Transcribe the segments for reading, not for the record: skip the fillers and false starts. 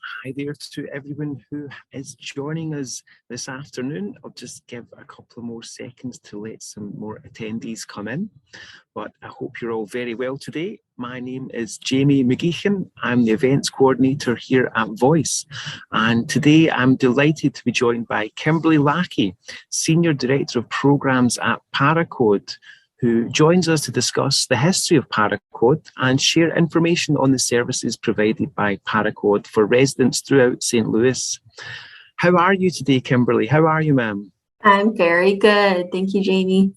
hi there to everyone who is joining us this afternoon. I'll just give a couple of more seconds to let some more attendees come in, but I hope you're all very well today. My name is Jamie McGeechan. I'm the events coordinator here at Voice, and today I'm delighted to be joined by Kimberley Lackey, Senior Director of Programs at Paraquad, who joins us to discuss the history of Paraquad and share information on the services provided by Paraquad for residents throughout St. Louis. How are you today, Kimberley? How are you, ma'am? I'm very good. Thank you, Jamie.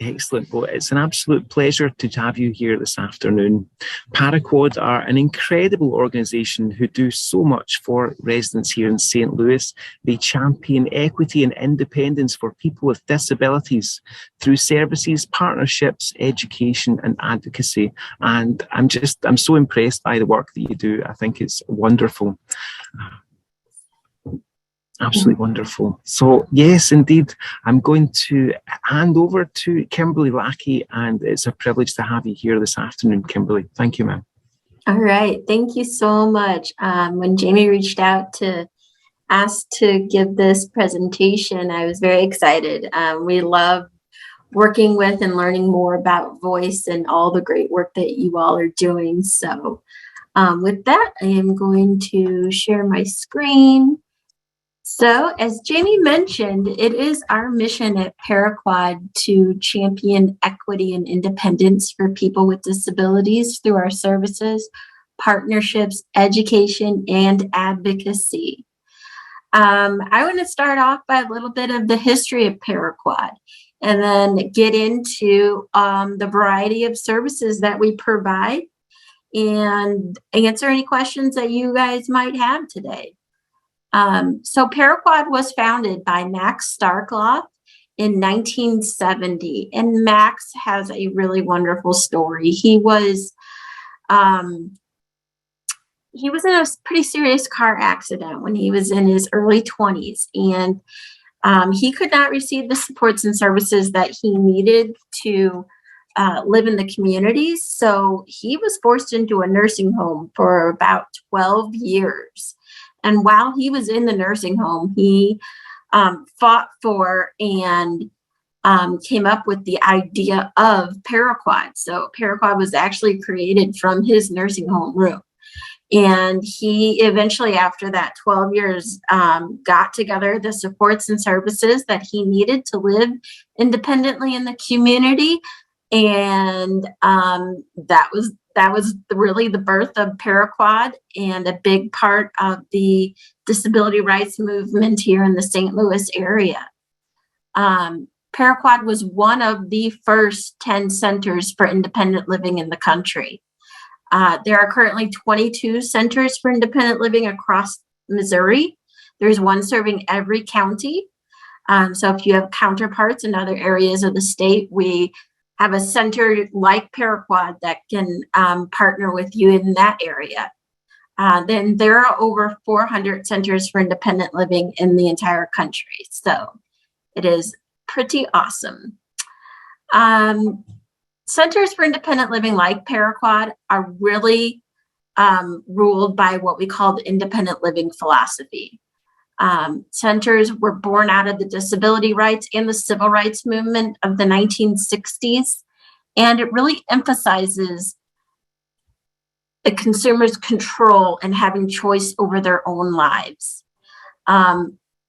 Excellent. Well, it's an absolute pleasure to have you here this afternoon. Paraquad are an incredible organisation who do so much for residents here in St. Louis. They champion equity and independence for people with disabilities through services, partnerships, education and advocacy. And I'm so impressed by the work that you do. I think it's wonderful. Absolutely wonderful. So yes, indeed, I'm going to hand over to Kimberley Lackey, and it's a privilege to have you here this afternoon, Kimberley. Thank you, ma'am. All right. Thank you so much. When Jamie reached out to ask to give this presentation, I was very excited. We love working with and learning more about Voice and all the great work that you all are doing. So with that, I am going to share my screen. So as Jamie mentioned, it is our mission at Paraquad to champion equity and independence for people with disabilities through our services, partnerships, education, and advocacy. I want to start off by a little bit of the history of Paraquad and then get into the variety of services that we provide and answer any questions that you guys might have today. So Paraquad was founded by Max Starkloff in 1970, and Max has a really wonderful story. He was in a pretty serious car accident when he was in his early 20s, and he could not receive the supports and services that he needed to live in the communities. So he was forced into a nursing home for about 12 years. And while he was in the nursing home, he fought for and came up with the idea of Paraquad. So Paraquad was actually created from his nursing home room. And he eventually, after that 12 years, got together the supports and services that he needed to live independently in the community. And that was really the birth of Paraquad and a big part of the disability rights movement here in the St. Louis area. Paraquad was one of the first 10 centers for independent living in the country. There are currently 22 centers for independent living across Missouri. There's one serving every county. So if you have counterparts in other areas of the state, we have a center like Paraquad that can partner with you in that area. Then there are over 400 centers for independent living in the entire country. So it is pretty awesome. Centers for independent living like Paraquad are really ruled by what we call the independent living philosophy. Centers were born out of the disability rights and the civil rights movement of the 1960s, and it really emphasizes the consumer's control and having choice over their own lives.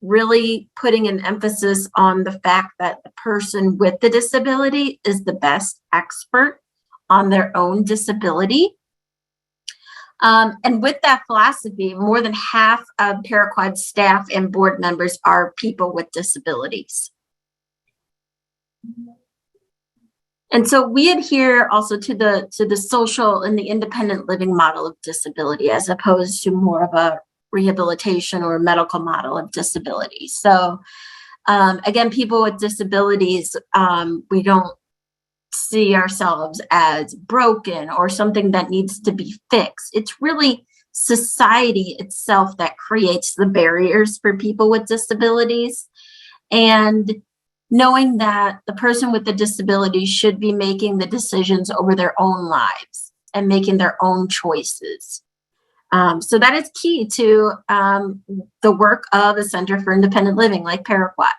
Really putting an emphasis on the fact that the person with the disability is the best expert on their own disability. And with that philosophy, more than half of Paraquad staff and board members are people with disabilities. And so we adhere also to the social and the independent living model of disability, as opposed to more of a rehabilitation or medical model of disability. So again, people with disabilities, we don't see ourselves as broken or something that needs to be fixed. It's really society itself that creates the barriers for people with disabilities. And knowing that the person with the disability should be making the decisions over their own lives and making their own choices. So that is key to the work of the Center for Independent Living, like Paraquad.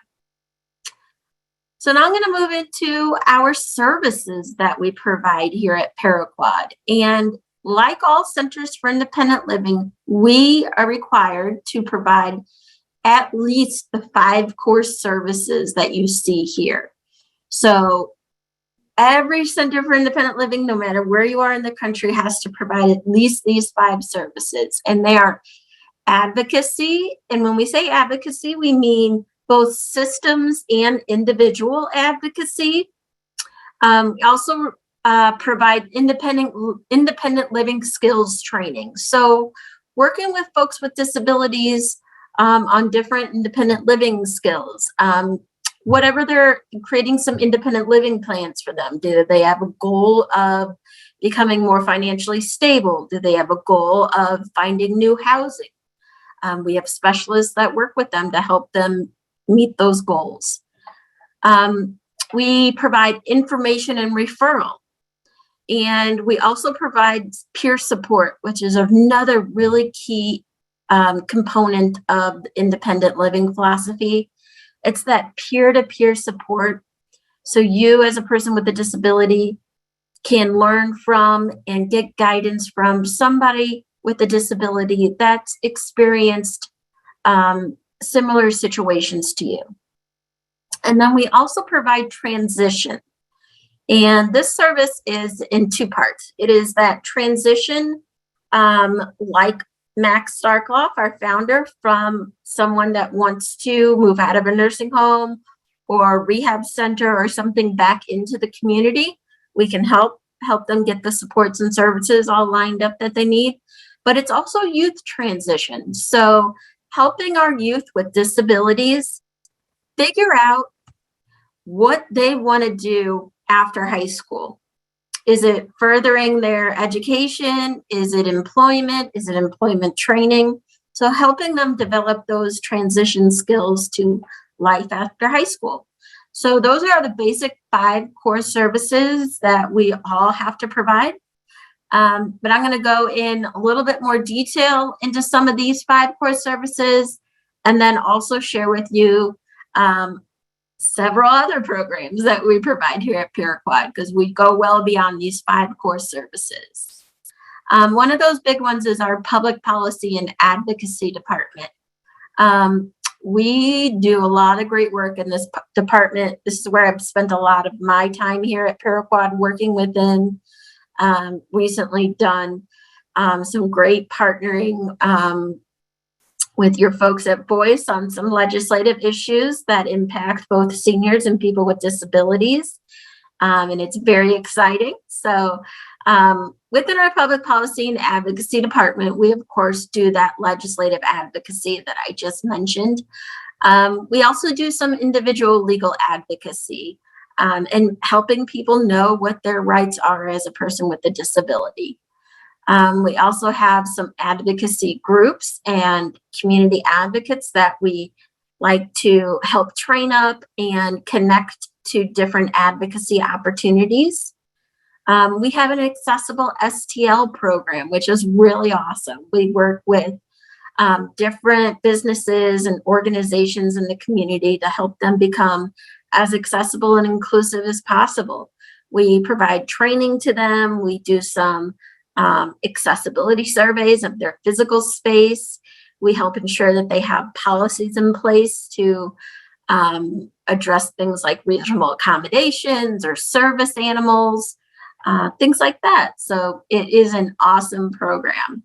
So now I'm going to move into our services that we provide here at Paraquad. And like all centers for independent living, we are required to provide at least the 5 core services that you see here. So every center for independent living, no matter where you are in the country, has to provide at least these 5 services. And they are advocacy. And when we say advocacy, we mean both systems and individual advocacy. We also provide independent living skills training. So working with folks with disabilities on different independent living skills, whatever they're creating some independent living plans for them. Do they have a goal of becoming more financially stable? Do they have a goal of finding new housing? We have specialists that work with them to help them meet those goals. We provide information and referral. And we also provide peer support, which is another really key component of the independent living philosophy. It's that peer-to-peer support. So you as a person with a disability can learn from and get guidance from somebody with a disability that's experienced similar situations to you. And then we also provide transition. And this service is in 2 parts. It is that transition, like Max Starkloff, our founder, from someone that wants to move out of a nursing home or a rehab center or something back into the community. We can help them get the supports and services all lined up that they need. But it's also youth transition. So helping our youth with disabilities figure out what they want to do after high school. Is it furthering their education? Is it employment? Is it employment training? So helping them develop those transition skills to life after high school. So those are the basic 5 core services that we all have to provide. But I'm going to go in a little bit more detail into some of these 5 core services, and then also share with you several other programs that we provide here at Paraquad, because we go well beyond these 5 core services. One of those big ones is our public policy and advocacy department. We do a lot of great work in this department. This is where I've spent a lot of my time here at Paraquad working within. Recently done some great partnering with your folks at Voice on some legislative issues that impact both seniors and people with disabilities. And it's very exciting. So within our public policy and advocacy department, we of course do that legislative advocacy that I just mentioned. We also do some individual legal advocacy and helping people know what their rights are as a person with a disability. We also have some advocacy groups and community advocates that we like to help train up and connect to different advocacy opportunities. We have an accessible STL program, which is really awesome. We work with different businesses and organizations in the community to help them become as accessible and inclusive as possible. We provide training to them. We do some accessibility surveys of their physical space. We help ensure that they have policies in place to address things like reasonable accommodations or service animals, things like that. So it is an awesome program.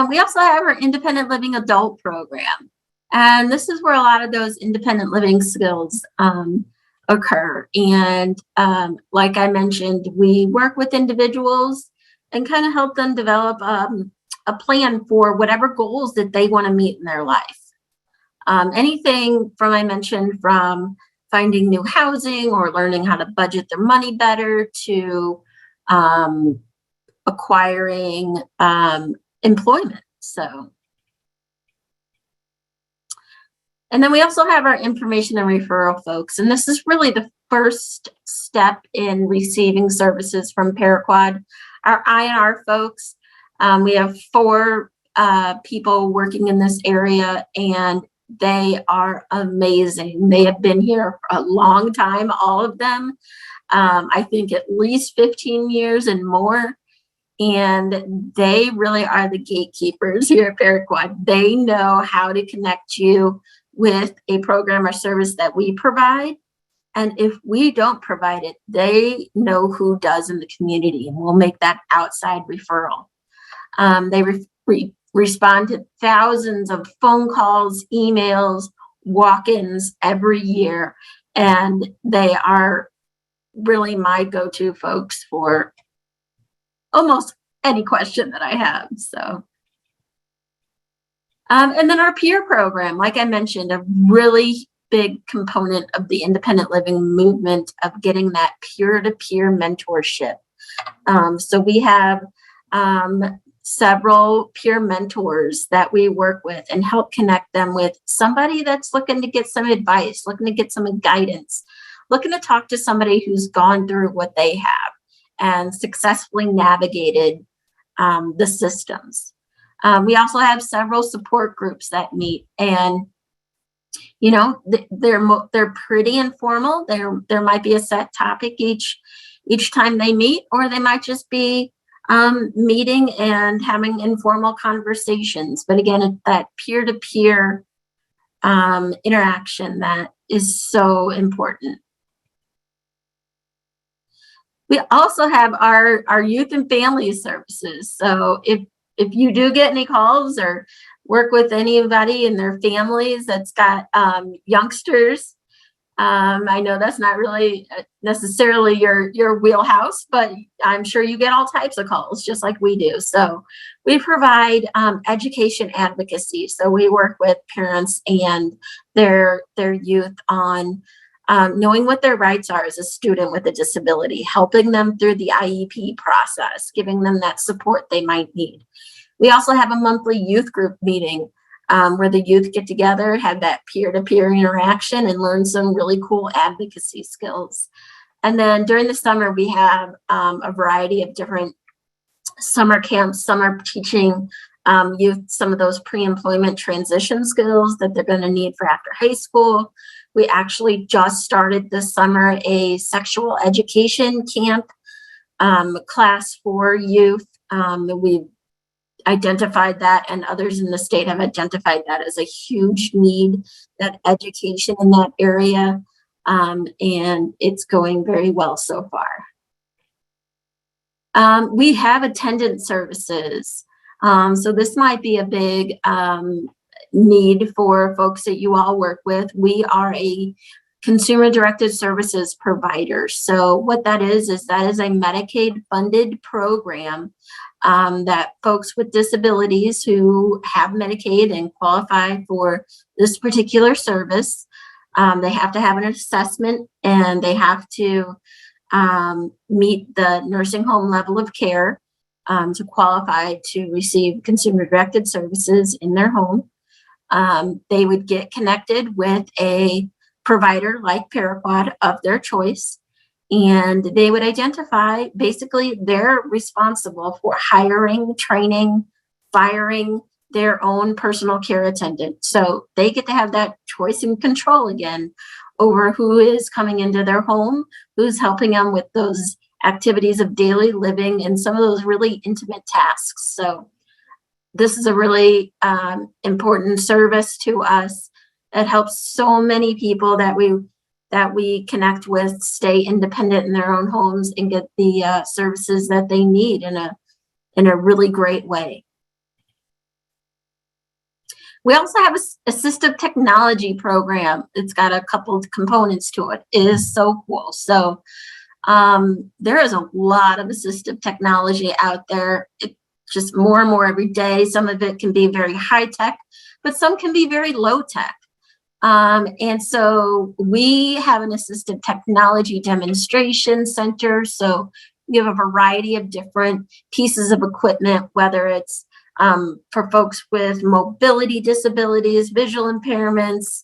We also have our independent living adult program. And this is where a lot of those independent living skills occur. And like I mentioned, we work with individuals and kind of help them develop a plan for whatever goals that they want to meet in their life. Anything from, I mentioned, from finding new housing or learning how to budget their money better to acquiring employment. And then we also have our information and referral folks. And this is really the first step in receiving services from Paraquad. our I&R folks. We have 4 people working in this area, and they are amazing. They have been here for a long time, all of them. I think at least 15 years and more. And they really are the gatekeepers here at Paraquad. They know how to connect you with a program or service that we provide. And if we don't provide it, they know who does in the community, and we'll make that outside referral. They respond to thousands of phone calls, emails, walk-ins every year, and they are really my go-to folks for almost any question that I have. So, and then our peer program, like I mentioned, a really big component of the independent living movement of getting that peer-to-peer mentorship. So we have several peer mentors that we work with and help connect them with somebody that's looking to get some advice, looking to get some guidance, looking to talk to somebody who's gone through what they have and successfully navigated the systems. We also have several support groups that meet, and you know, they're pretty informal. There might be a set topic each time they meet, or they might just be meeting and having informal conversations. But again, it's that peer-to-peer interaction that is so important. We also have our youth and family services. So if you do get any calls or work with anybody in their families that's got youngsters, I know that's not really necessarily your wheelhouse, but I'm sure you get all types of calls just like we do. So we provide education advocacy. So we work with parents and their youth on knowing what their rights are as a student with a disability, helping them through the IEP process, giving them that support they might need. We also have a monthly youth group meeting where the youth get together, have that peer-to-peer interaction, and learn some really cool advocacy skills. And then during the summer, we have a variety of different summer camps. Some are teaching youth some of those pre-employment transition skills that they're going to need for after high school. We actually just started this summer a sexual education camp class for youth. We've identified that, and others in the state have identified that as a huge need, that education in that area, and it's going very well so far. We have attendance services. So this might be a big need for folks that you all work with. We are a consumer-directed services provider. So what that is a Medicaid-funded program that folks with disabilities who have Medicaid and qualify for this particular service, they have to have an assessment, and they have to meet the nursing home level of care to qualify to receive consumer-directed services in their home. They would get connected with a provider like Paraquad of their choice, and they would identify, basically they're responsible for hiring, training, firing their own personal care attendant. So they get to have that choice and control again over who is coming into their home, who's helping them with those activities of daily living and some of those really intimate tasks. So this is a really important service to us that helps so many people that we connect with stay independent in their own homes and get the services that they need in a really great way. We also have an assistive technology program. It's got a couple of components to it. It is so cool. So there is a lot of assistive technology out there. It just more and more every day. Some of it can be very high tech, but some can be very low tech. And so we have an assistive technology demonstration center. So we have a variety of different pieces of equipment, whether it's for folks with mobility disabilities, visual impairments,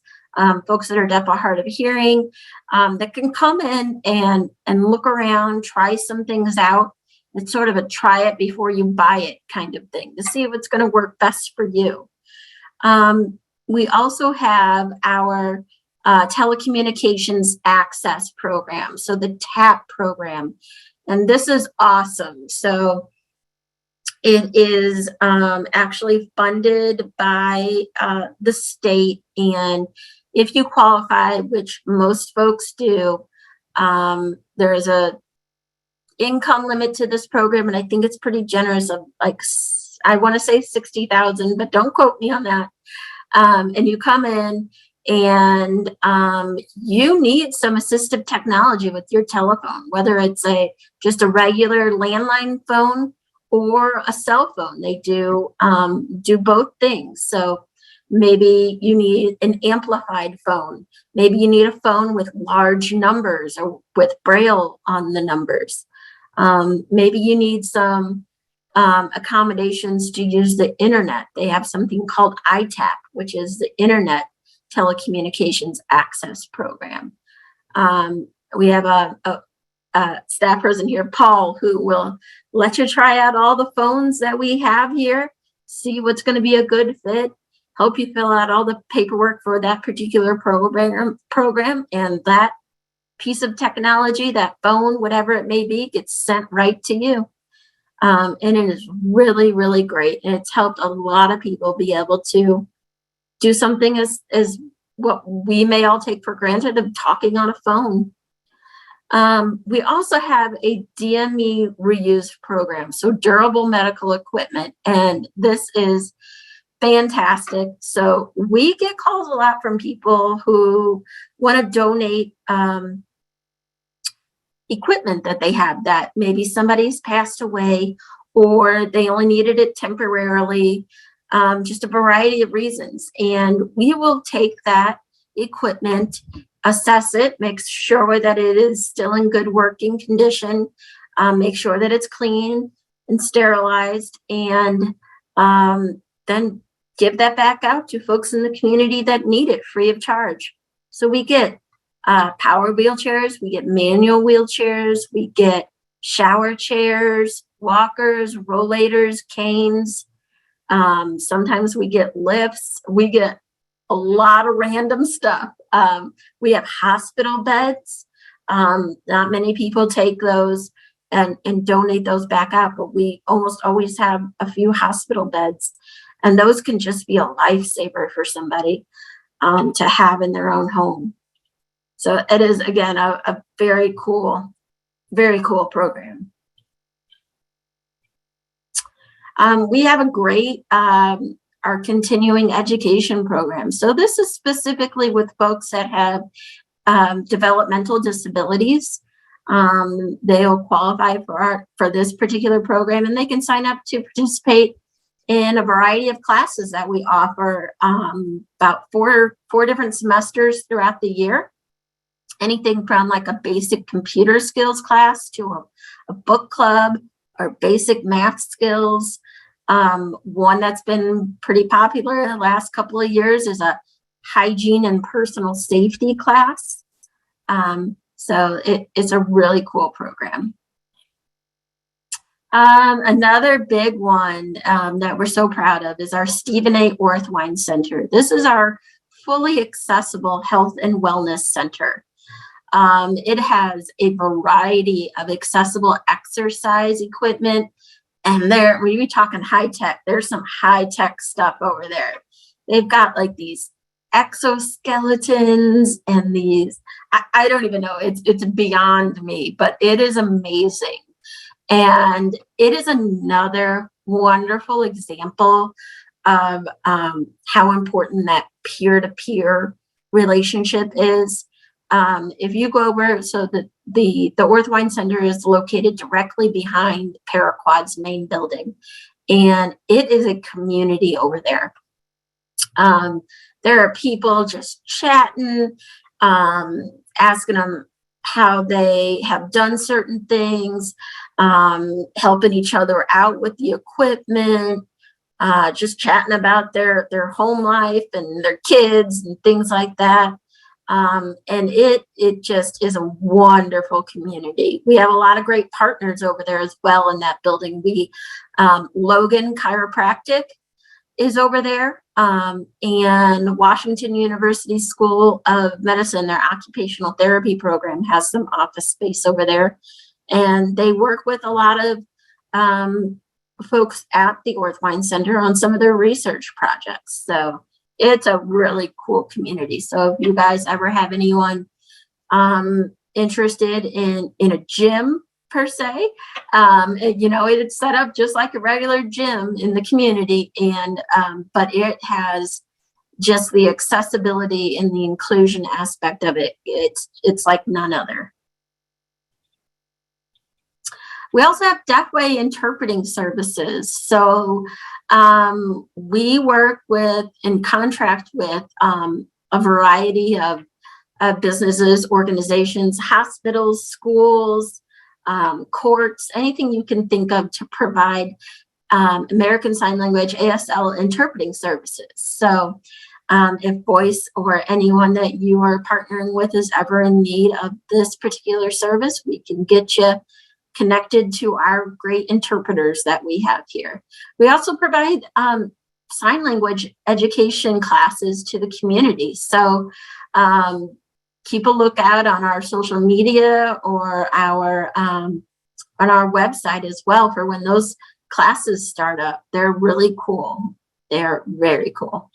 folks that are deaf or hard of hearing, that can come in and look around, try some things out, It's sort of a try it before you buy it kind of thing to see if it's going to work best for you. We also have our telecommunications access program, so the TAP program, and this is awesome. So it is actually funded by the state, and if you qualify, which most folks do, there is a income limit to this program, and I think it's pretty generous of like, I want to say 60,000, but don't quote me on that. And you come in and you need some assistive technology with your telephone, whether it's just a regular landline phone or a cell phone. They do both things. So maybe you need an amplified phone. Maybe you need a phone with large numbers or with Braille on the numbers. Maybe you need some accommodations to use the internet. They have something called ITAP, which is the Internet Telecommunications Access Program. We have a staff person here, Paul, who will let you try out all the phones that we have here, see what's going to be a good fit, help you fill out all the paperwork for that particular program, and that piece of technology, that phone, whatever it may be, gets sent right to you. And it is really, really great. And it's helped a lot of people be able to do something as what we may all take for granted of talking on a phone. We also have a DME reuse program, so durable medical equipment. And this is fantastic. So we get calls a lot from people who want to donate equipment that they have that maybe somebody's passed away or they only needed it temporarily, just a variety of reasons. And we will take that equipment, assess it, make sure that it is still in good working condition, make sure that it's clean and sterilized, and then give that back out to folks in the community that need it free of charge. So we get power wheelchairs, we get manual wheelchairs, we get shower chairs, walkers, rollators, canes. Sometimes we get lifts. We get a lot of random stuff. We have hospital beds. Not many people take those and donate those back out, but we almost always have a few hospital beds. And those can just be a lifesaver for somebody to have in their own home. So it is, again, a very cool program. We have a great, our continuing education program. So this is specifically with folks that have developmental disabilities. They'll qualify for this particular program, and they can sign up to participate in a variety of classes that we offer, about four different semesters throughout the year. Anything from like a basic computer skills class to a book club or basic math skills. One that's been pretty popular the last couple of years is a hygiene and personal safety class. So it's a really cool program. Another big one that we're so proud of is our Stephen A. Orthwein Center. This is our fully accessible health and wellness center. It has a variety of accessible exercise equipment, and when you're talking high tech, there's some high tech stuff over there. They've got like these exoskeletons and these, I don't even know, it's beyond me, but it is amazing. And it is another wonderful example of how important that peer-to-peer relationship is. If you go over, so the Orthwein Center is located directly behind Paraquad's main building, and it is a community over there. There are people just chatting, asking them how they have done certain things, helping each other out with the equipment, just chatting about their home life and their kids and things like that. And it just is a wonderful community. We have a lot of great partners over there as well in that building. Logan Chiropractic is over there, and Washington University School of Medicine, their occupational therapy program, has some office space over there. And they work with a lot of folks at the Orthwine Center on some of their research projects. So it's a really cool community. So if you guys ever have anyone interested in a gym per se, it's set up just like a regular gym in the community, and but it has just the accessibility and the inclusion aspect of it. It's like none other. We also have Deafway interpreting services. So we work with and contract with a variety of businesses, organizations, hospitals, schools, courts, anything you can think of to provide American Sign Language ASL interpreting services. So if voice or anyone that you are partnering with is ever in need of this particular service, we can get you connected to our great interpreters that we have here. We also provide sign language education classes to the community. So keep a lookout on our social media or on our website as well for when those classes start up. They're really cool. They're very cool.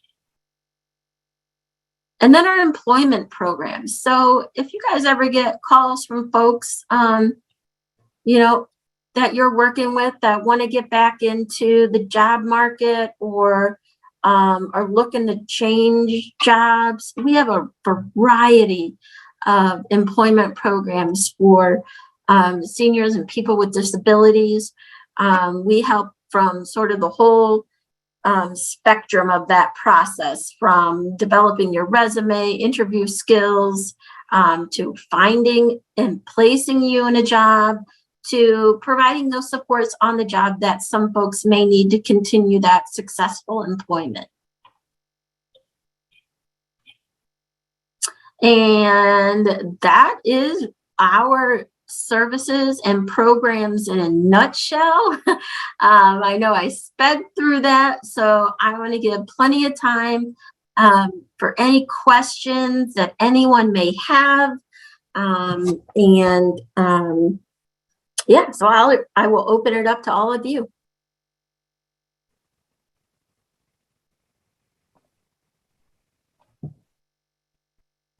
And then our employment programs. So if you guys ever get calls from folks, that you're working with that want to get back into the job market or are looking to change jobs, we have a variety of employment programs for seniors and people with disabilities. We help from sort of the whole spectrum of that process, from developing your resume, interview skills, to finding and placing you in a job, to providing those supports on the job that some folks may need to continue that successful employment. And that is our services and programs in a nutshell. I know I sped through that, so I want to give plenty of time for any questions that anyone may have. So I will open it up to all of you.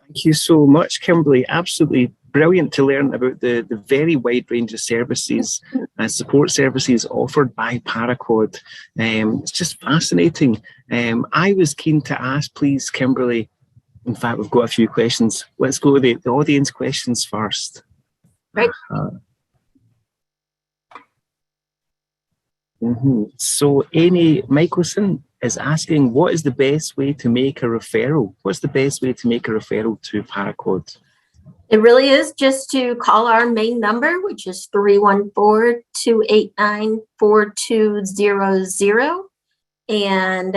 Thank you so much, Kimberley. Absolutely brilliant to learn about the very wide range of services and support services offered by Paraquad. It's just fascinating. I was keen to ask, please, Kimberley, in fact, we've got a few questions. Let's go with the audience questions first. Right. So Amy Michelson is asking, what is the best way to make a referral? What's the best way to make a referral to Paraquad? It really is just to call our main number, which is 314-289-4200. And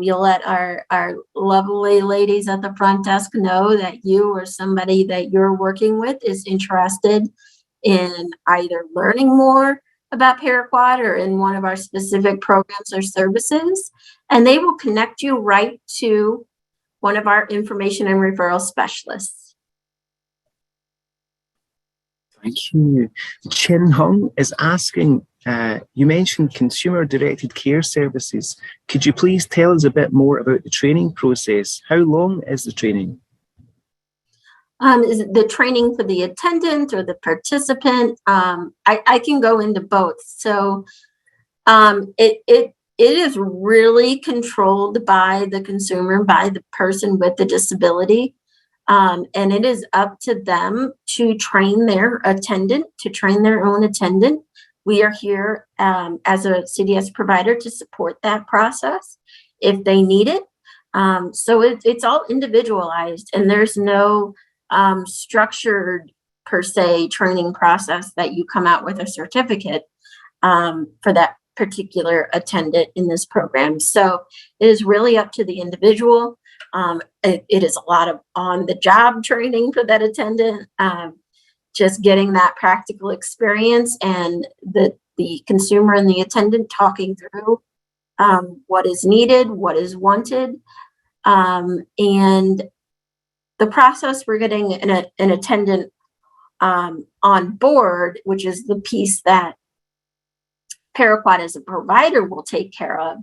you'll let our lovely ladies at the front desk know that you or somebody that you're working with is interested in either learning more about Paraquad or in one of our specific programs or services, and they will connect you right to one of our information and referral specialists. Thank you. Chin Hung is asking, you mentioned consumer-directed care services. Could you please tell us a bit more about the training process? How long is the training? Is it the training for the attendant or the participant? I can go into both. So it is really controlled by the consumer, by the person with the disability. And it is up to them to train their attendant, to train their own attendant. We are here as a CDS provider to support that process if they need it. So it's all individualized, and there's no structured per se training process that you come out with a certificate for that particular attendant in this program. So it is really up to the individual. It is a lot of on-the-job training for that attendant, just getting that practical experience, and the consumer and the attendant talking through what is needed, what is wanted, and the process for getting an attendant on board, which is the piece that Paraquad as a provider will take care of.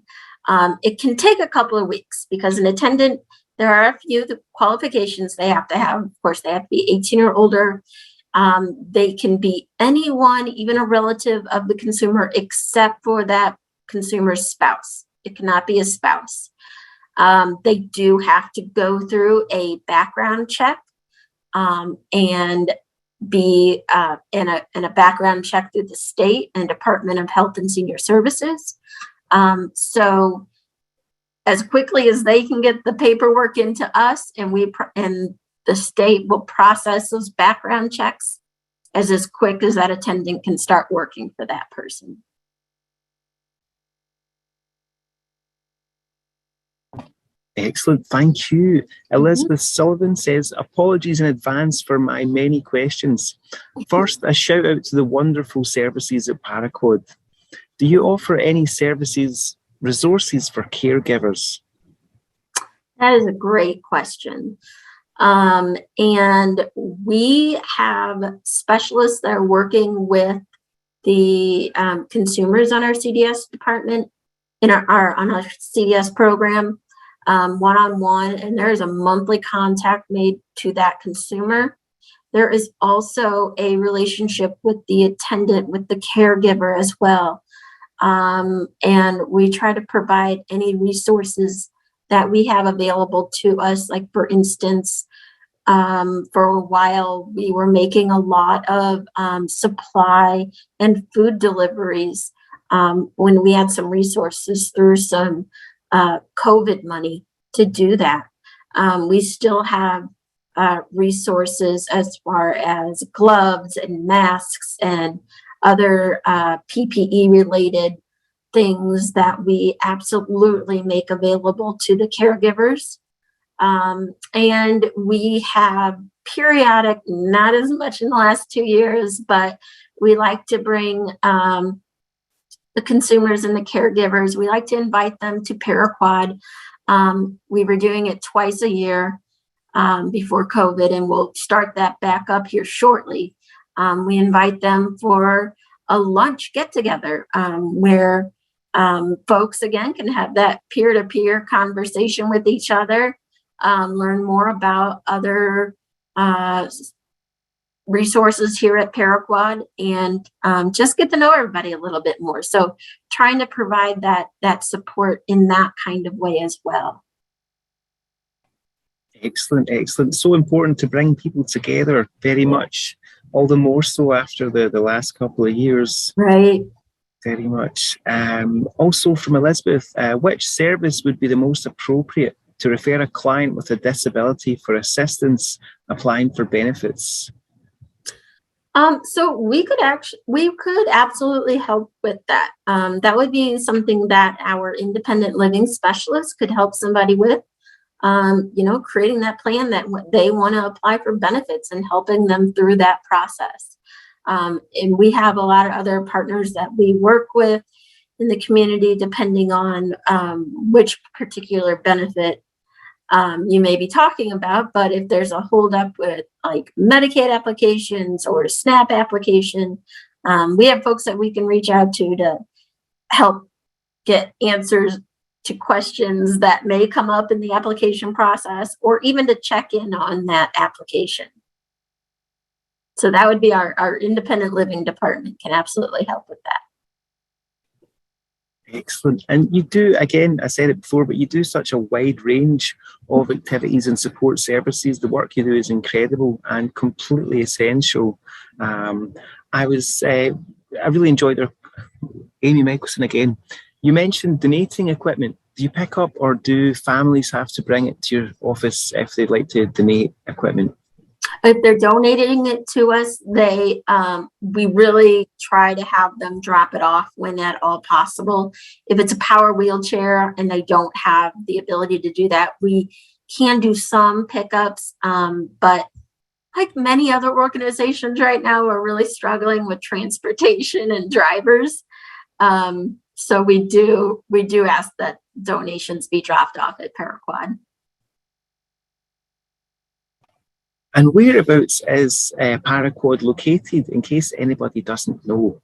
It can take a couple of weeks because an attendant, there are a few qualifications they have to have. Of course, they have to be 18 or older. They can be anyone, even a relative of the consumer, except for that consumer's spouse. It cannot be a spouse. They do have to go through a background check and be in a background check through the state and Department of Health and Senior Services. So as quickly as they can get the paperwork into us, and the state will process those background checks as quick as that attendant can start working for that person. Excellent, thank you. Elizabeth Sullivan says, apologies in advance for my many questions. First, a shout out to the wonderful services at Paraquad. Do you offer any resources for caregivers? That is a great question. And we have specialists that are working with the consumers on our CDS department, on our CDS program, one-on-one, and there is a monthly contact made to that consumer. There is also a relationship with the attendant, with the caregiver as well. And we try to provide any resources that we have available to us. Like, for instance, for a while, we were making a lot of supply and food deliveries when we had some resources through some COVID money to do that. We still have resources as far as gloves and masks and other PPE related things that we absolutely make available to the caregivers. And we have periodic, not as much in the last 2 years, but we like to bring the consumers and the caregivers, we like to invite them to Paraquad. We were doing it twice a year before COVID, and we'll start that back up here shortly. We invite them for a lunch get-together where folks, again, can have that peer-to-peer conversation with each other, learn more about other resources here at Paraquad, and just get to know everybody a little bit more. So trying to provide that support in that kind of way as well. Excellent, excellent. So important to bring people together, very much. All the more so after the last couple of years. Right. Very much. Also from Elizabeth, which service would be the most appropriate to refer a client with a disability for assistance applying for benefits? So we could absolutely help with that. That would be something that our independent living specialist could help somebody with. Creating that plan that they want to apply for benefits and helping them through that process. And we have a lot of other partners that we work with in the community, depending on which particular benefit you may be talking about. But if there's a holdup with like Medicaid applications or a SNAP application, we have folks that we can reach out to help get answers to questions that may come up in the application process, or even to check in on that application. So that would be our independent living department can absolutely help with that. Excellent. And you do, again, I said it before, but you do such a wide range of activities and support services. The work you do is incredible and completely essential. I really enjoyed Amy Michelson again. You mentioned donating equipment. Do you pick up, or do families have to bring it to your office if they'd like to donate equipment? If they're donating it to us, we really try to have them drop it off when at all possible. If it's a power wheelchair and they don't have the ability to do that, we can do some pickups, but like many other organizations right now, we're really struggling with transportation and drivers. So we do ask that donations be dropped off at Paraquad. And whereabouts is Paraquad located, in case anybody doesn't know?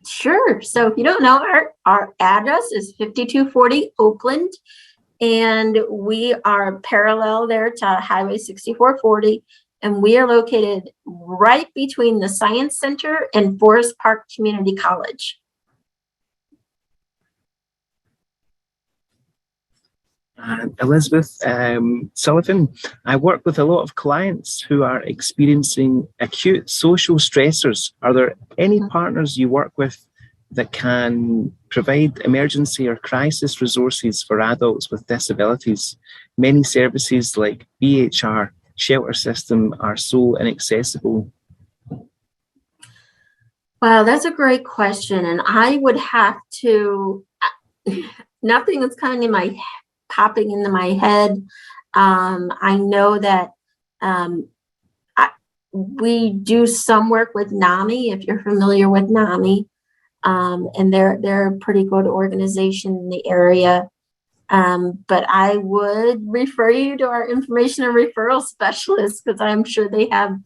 Sure. So if you don't know, our address is 5240 Oakland, and we are parallel there to Highway 6440, and we are located right between the Science Center and Forest Park Community College. And Elizabeth Sullivan, I work with a lot of clients who are experiencing acute social stressors. Are there any partners you work with that can provide emergency or crisis resources for adults with disabilities? Many services like BHR, shelter system are so inaccessible. Wow, that's a great question. And I would have to, nothing that's coming in my popping into my head. I know that we do some work with NAMI, if you're familiar with NAMI, and they're a pretty good organization in the area. But I would refer you to our information and referral specialists, because I'm sure they have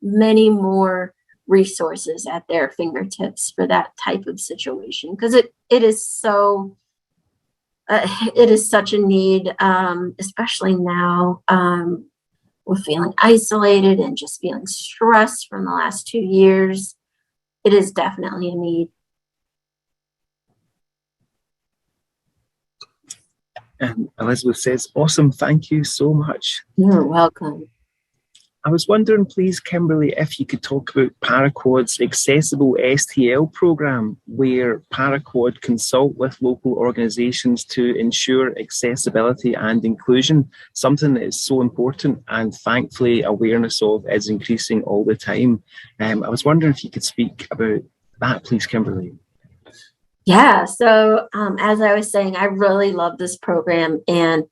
many more resources at their fingertips for that type of situation, because it is so it is such a need, especially now. We're feeling isolated and just feeling stressed from the last 2 years. It is definitely a need. And Elizabeth says, awesome, thank you so much. You're welcome. I was wondering, please, Kimberley, if you could talk about Paraquad's accessible STL program, where Paraquad consult with local organisations to ensure accessibility and inclusion, something that is so important and thankfully awareness of is increasing all the time. I was wondering if you could speak about that, please, Kimberley. Yeah, so as I was saying, I really love this program, and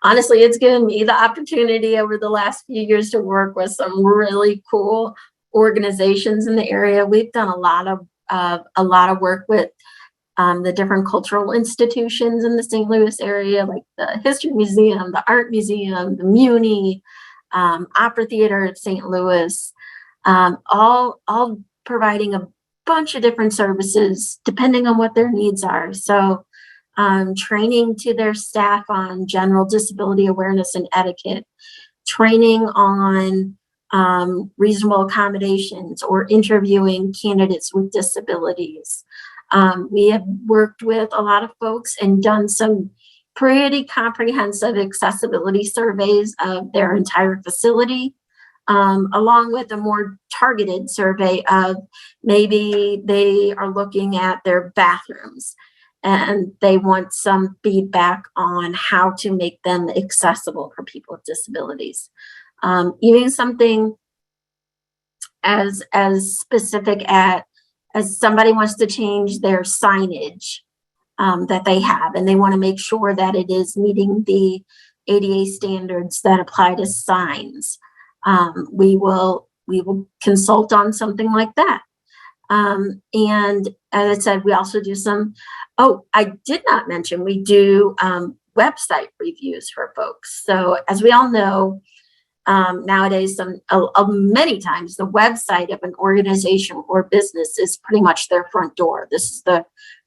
honestly, it's given me the opportunity over the last few years to work with some really cool organizations in the area. We've done a lot of work with the different cultural institutions in the St. Louis area, like the History Museum, the Art Museum, the Muni, Opera Theater at St. Louis, all providing a bunch of different services depending on what their needs are. So training to their staff on general disability awareness and etiquette, training on reasonable accommodations or interviewing candidates with disabilities. We have worked with a lot of folks and done some pretty comprehensive accessibility surveys of their entire facility, along with a more targeted survey of maybe they are looking at their bathrooms and they want some feedback on how to make them accessible for people with disabilities. Even something as specific as somebody wants to change their signage that they have, and they want to make sure that it is meeting the ADA standards that apply to signs. We will consult on something like that. And as I said, we also do some, I did not mention, we do website reviews for folks. So as we all know, nowadays, many times the website of an organization or business is pretty much their front door. This is the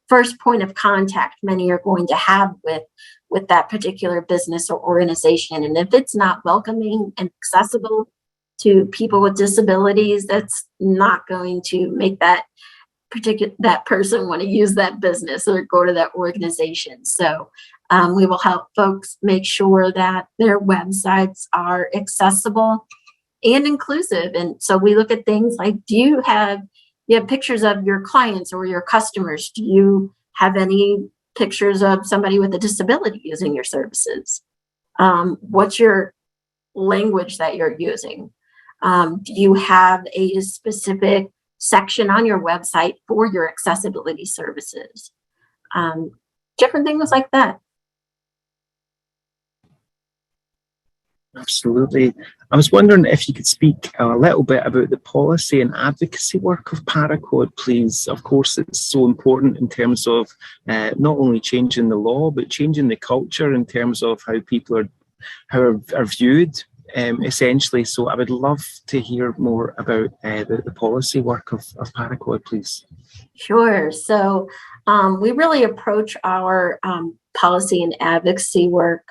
first point of contact many are going to have with that particular business or organization. And if it's not welcoming and accessible to people with disabilities, that's not going to make that person want to use that business or go to that organization. So we will help folks make sure that their websites are accessible and inclusive. And so we look at things like, do you have pictures of your clients or your customers? Do you have any pictures of somebody with a disability using your services? What's your language that you're using? Do you have a specific section on your website for your accessibility services? Different things like that. Absolutely. I was wondering if you could speak a little bit about the policy and advocacy work of Paraquad, please. Of course, it's so important in terms of not only changing the law, but changing the culture in terms of how people are viewed, essentially. So I would love to hear more about the policy work of Paraquad, please. Sure. So we really approach our policy and advocacy work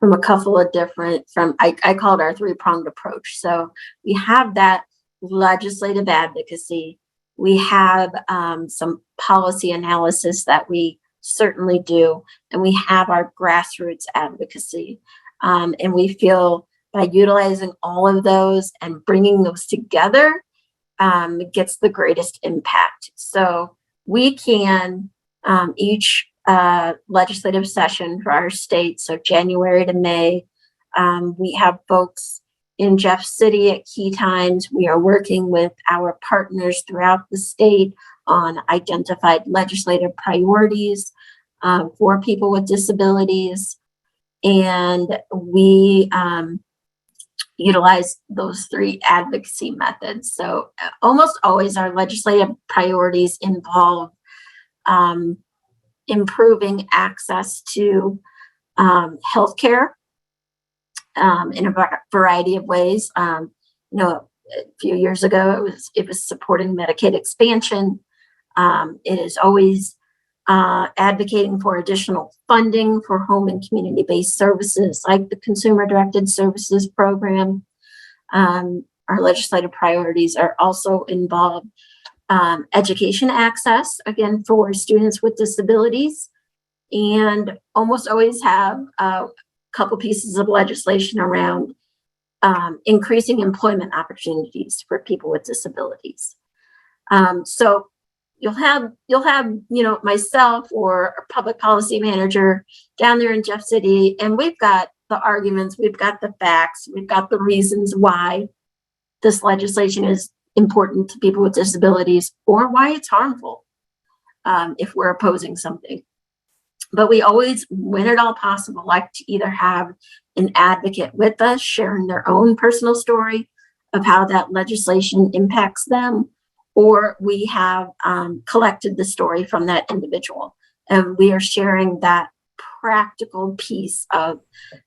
from a couple of different, I call it our three-pronged approach. So we have that legislative advocacy. We have some policy analysis that we certainly do, and we have our grassroots advocacy. And we feel by utilizing all of those and bringing those together, gets the greatest impact. So we can each legislative session for our state, so January to May, we have folks in Jeff City at key times. We are working with our partners throughout the state on identified legislative priorities for people with disabilities. And we utilize those three advocacy methods. So almost always our legislative priorities involve improving access to healthcare in a variety of ways. A few years ago, it was supporting Medicaid expansion. It is always advocating for additional funding for home and community-based services like the Consumer-Directed Services Program. Our legislative priorities are also involved education access, again, for students with disabilities, and almost always have a couple pieces of legislation around increasing employment opportunities for people with disabilities. So you'll have myself or a public policy manager down there in Jeff City, and we've got the arguments, we've got the facts, we've got the reasons why this legislation is important to people with disabilities or why it's harmful if we're opposing something. But we always, when at all possible, like to either have an advocate with us sharing their own personal story of how that legislation impacts them, or we have collected the story from that individual, and we are sharing that practical piece of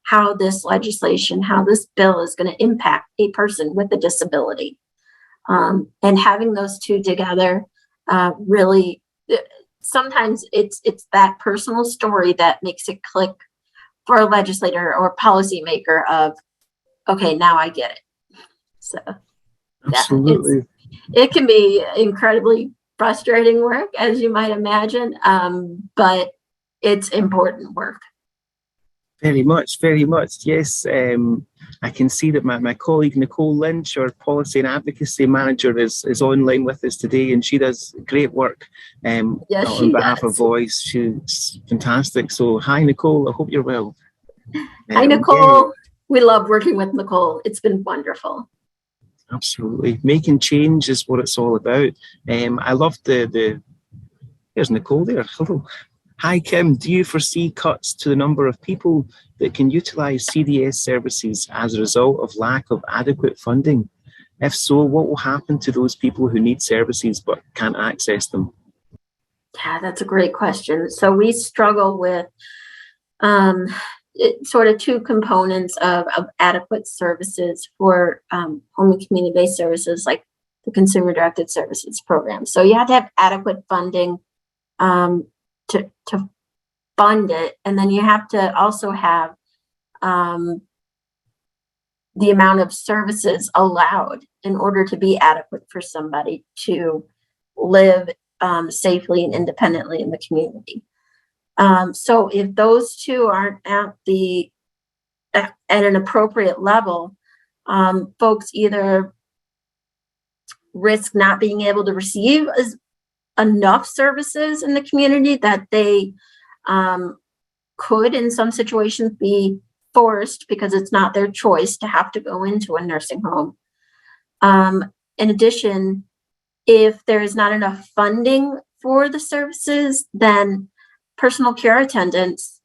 how this legislation, how this bill is going to impact a person with a disability. And having those two together, really, sometimes it's that personal story that makes it click for a legislator or policymaker of, okay, now I get it. So absolutely. It can be incredibly frustrating work, as you might imagine, but it's important work. Very much, very much. Yes, I can see that my colleague Nicole Lynch, our policy and advocacy manager, is online with us today, and she does great work Yes, on behalf of Voice. She's fantastic. So hi, Nicole. I hope you're well. Hi, Nicole. Yeah. We love working with Nicole. It's been wonderful. Absolutely. Making change is what it's all about. I love there's Nicole there. Hello. Hi, Kim. Do you foresee cuts to the number of people that can utilise CDS services as a result of lack of adequate funding? If so, what will happen to those people who need services but can't access them? Yeah, that's a great question. So we struggle with sort of two components of adequate services for home and community-based services like the Consumer-Directed Services Program. So you have to have adequate funding to fund it, and then you have to also have the amount of services allowed in order to be adequate for somebody to live safely and independently in the community. So if those two aren't at an appropriate level, folks either risk not being able to receive enough services in the community that they could in some situations be forced, because it's not their choice, to have to go into a nursing home. In addition, if there is not enough funding for the services, then personal care attendants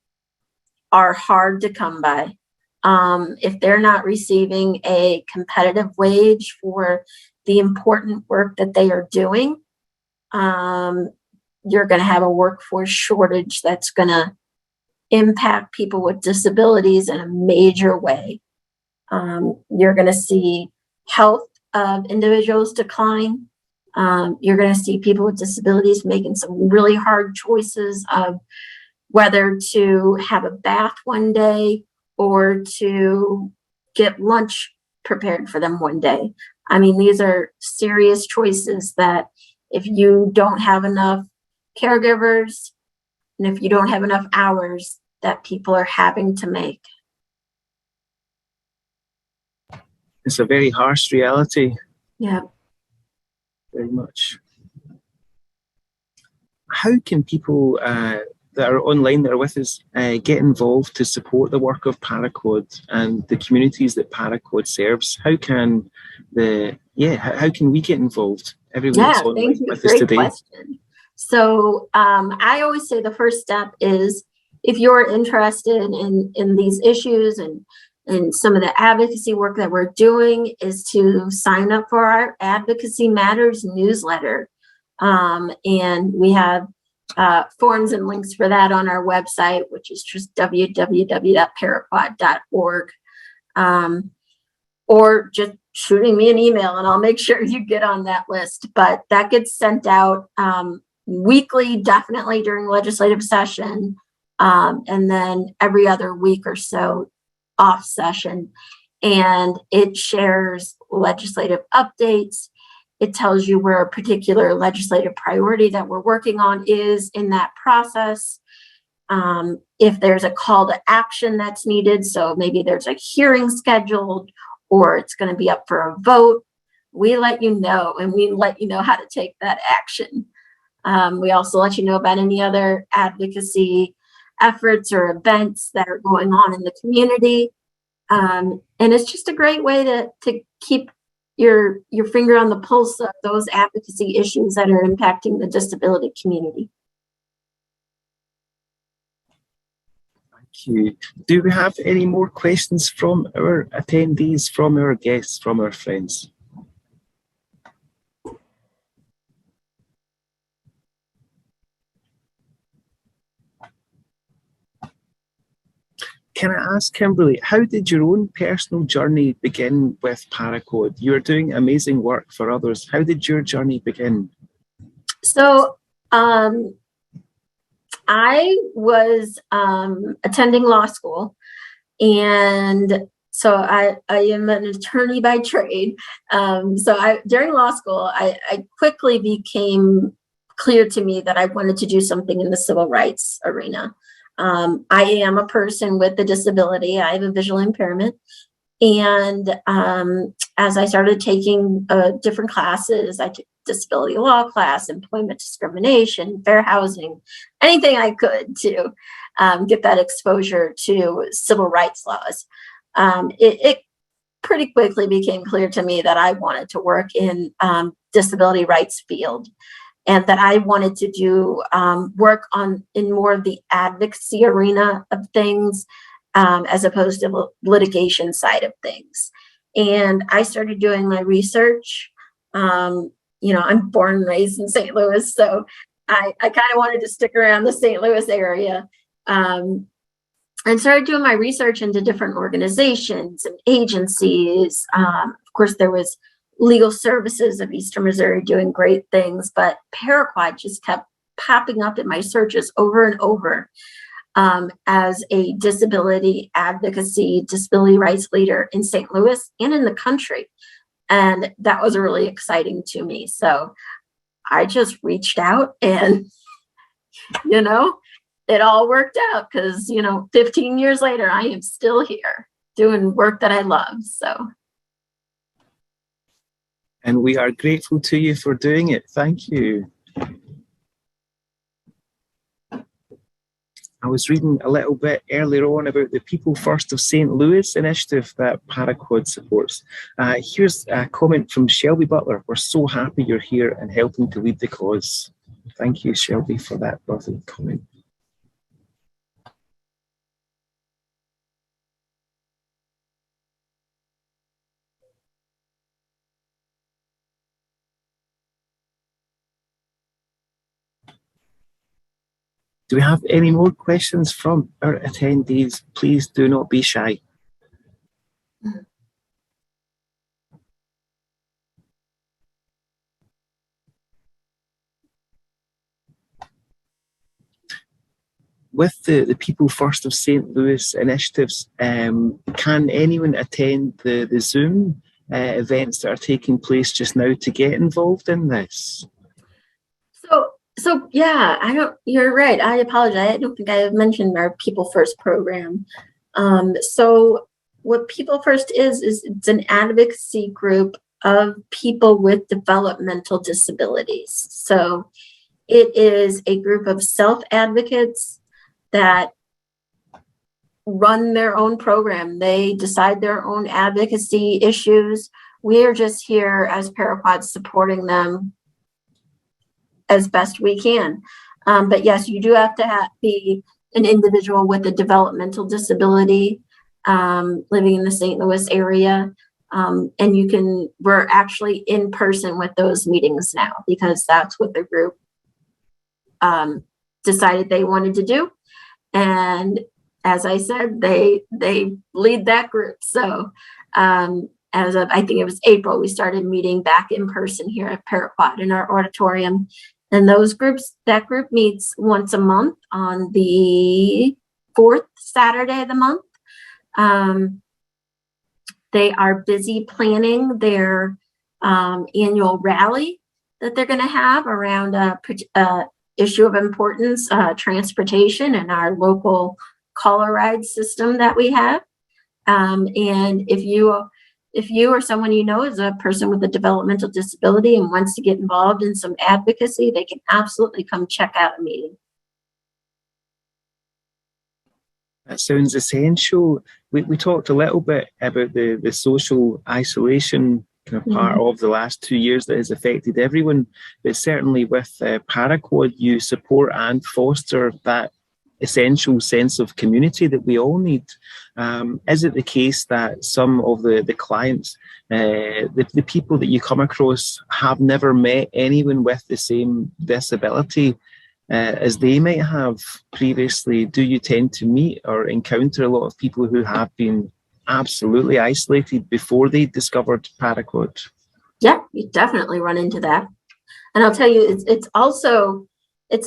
are hard to come by. if they're not receiving a competitive wage for the important work that they are doing, you're going to have a workforce shortage that's going to impact people with disabilities in a major way. You're going to see health of individuals decline. You're going to see people with disabilities making some really hard choices of whether to have a bath one day or to get lunch prepared for them one day. I mean, these are serious choices that if you don't have enough caregivers and if you don't have enough hours, that people are having to make. It's a very harsh reality. Yeah. Very much. How can people that are online, that are with us, get involved to support the work of Paraquad and the communities that Paraquad serves? How can how can we get involved? Everyone that's online with us today. Question. So I always say the first step is, if you're interested in these issues and some of the advocacy work that we're doing, is to sign up for our Advocacy Matters newsletter. And we have forms and links for that on our website, which is just www.paraquad.org. Or just shooting me an email and I'll make sure you get on that list. But that gets sent out weekly, definitely during legislative session, and then every other week or so off session. And it shares legislative updates. It tells you where a particular legislative priority that we're working on is in that process. If there's a call to action that's needed, so maybe there's a hearing scheduled or it's going to be up for a vote, we let you know, and we let you know how to take that action. We also let you know about any other advocacy efforts or events that are going on in the community. And it's just a great way to keep your finger on the pulse of those advocacy issues that are impacting the disability community. Thank you. Do we have any more questions from our attendees, from our guests, from our friends? Can I ask, Kimberley, how did your own personal journey begin with Paraquad? You are doing amazing work for others. How did your journey begin? So I was attending law school, and so I am an attorney by trade. During law school, I quickly became clear to me that I wanted to do something in the civil rights arena. I am a person with a disability. I have a visual impairment. And as I started taking different classes, I took disability law class, employment discrimination, fair housing, anything I could to get that exposure to civil rights laws. It pretty quickly became clear to me that I wanted to work in disability rights field, and that I wanted to do work in more of the advocacy arena of things, as opposed to the litigation side of things. And I started doing my research. I'm born and raised in St. Louis, so I kind of wanted to stick around the St. Louis area, and started doing my research into different organizations and agencies. Of course, there was Legal Services of Eastern Missouri doing great things, but Paraquad just kept popping up in my searches over and over as a disability advocacy, disability rights leader in St. Louis and in the country. And that was really exciting to me. So I just reached out, and, it all worked out because, 15 years later, I am still here doing work that I love. So. And we are grateful to you for doing it. Thank you. I was reading a little bit earlier on about the People First of St. Louis initiative that Paraquad supports. Here's a comment from Shelby Butler. We're so happy you're here and helping to lead the cause. Thank you, Shelby, for that lovely comment. Do we have any more questions from our attendees? Please do not be shy. With the People First of St. Louis initiatives, can anyone attend the Zoom events that are taking place just now to get involved in this? So yeah, you're right. I apologize. I don't think I mentioned our People First program. So what People First is it's an advocacy group of people with developmental disabilities. So it is a group of self-advocates that run their own program. They decide their own advocacy issues. We are just here as Paraquad supporting them as best we can. But yes, you do have to be an individual with a developmental disability living in the St. Louis area. And we're actually in person with those meetings now because that's what the group decided they wanted to do. And as I said, they lead that group. So as of, I think it was April, we started meeting back in person here at Paraquad in our auditorium. And that group meets once a month on the 4th Saturday of the month. They are busy planning their annual rally that they're going to have around issue of importance, transportation and our local caller ride system that we have. And if you or someone you know is a person with a developmental disability and wants to get involved in some advocacy, they can absolutely come check out a meeting. That sounds essential. We talked a little bit about the social isolation kind of part of the last 2 years that has affected everyone, but certainly with Paraquad, you support and foster that essential sense of community that we all need. Is it the case that some of the clients, the people that you come across have never met anyone with the same disability as they might have previously? Do you tend to meet or encounter a lot of people who have been absolutely isolated before they discovered Paraquad? Yeah, you definitely run into that. And I'll tell you, it's also we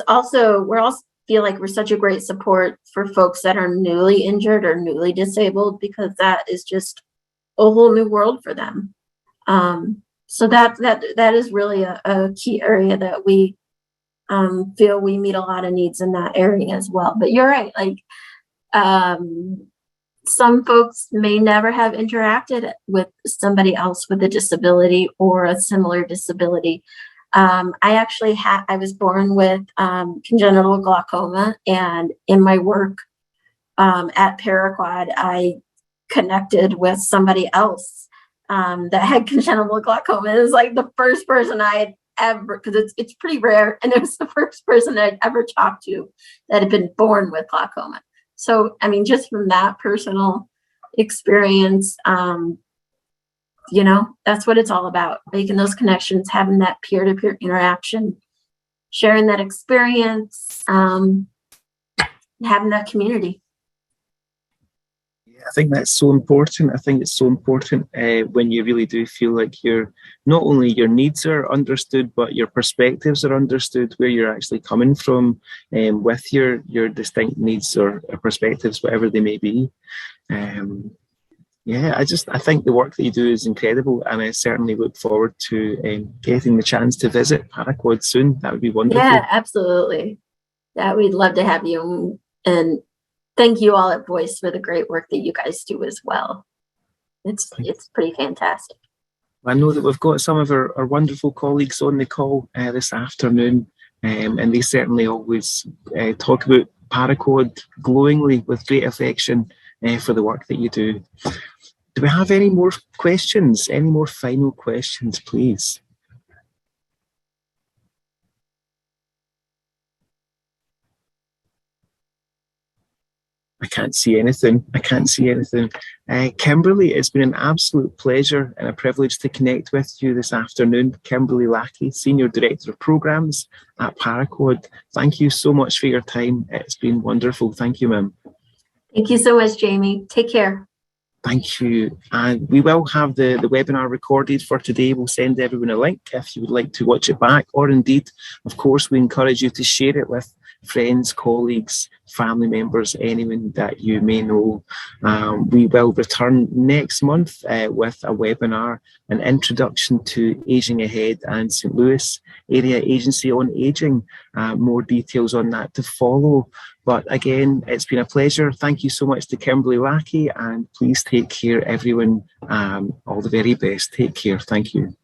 also feel like we're such a great support for folks that are newly injured or newly disabled, because that is just a whole new world for them. So that is really a key area that we feel we meet a lot of needs in that area as well. But you're right, like some folks may never have interacted with somebody else with a disability or a similar disability. I was born with congenital glaucoma, and in my work at Paraquad, I connected with somebody else that had congenital glaucoma. It was like the first person I had ever, because it's pretty rare, and it was the first person I'd ever talked to that had been born with glaucoma. So, I mean, just from that personal experience, you know, that's what it's all about, making those connections, having that peer-to-peer interaction, sharing that experience, having that community. I think that's so important. I think it's so important when you really do feel like not only your needs are understood, but your perspectives are understood, where you're actually coming from with your distinct needs or perspectives, whatever they may be. Yeah, I think the work that you do is incredible, and I certainly look forward to getting the chance to visit Paraquad soon. That would be wonderful. Yeah, absolutely. Yeah, we'd love to have you, and thank you all at Voice for the great work that you guys do as well. It's pretty fantastic. I know that we've got some of our wonderful colleagues on the call this afternoon, and they certainly always talk about Paraquad glowingly with great affection for the work that you do. Do we have any more questions? Any more final questions, please? I can't see anything. I can't see anything. Kimberley, it's been an absolute pleasure and a privilege to connect with you this afternoon. Kimberley Lackey, Senior Director of Programs at Paraquad. Thank you so much for your time. It's been wonderful. Thank you, ma'am. Thank you so much, Jamie. Take care. Thank you. And we will have the webinar recorded for today. We'll send everyone a link if you would like to watch it back, or indeed, of course, we encourage you to share it with friends, colleagues, family members, anyone that you may know. We will return next month with a webinar, an introduction to Ageing Ahead and St. Louis Area Agency on Ageing. More details on that to follow. But again, it's been a pleasure. Thank you so much to Kimberley Lackey, and please take care, everyone. All the very best. Take care. Thank you.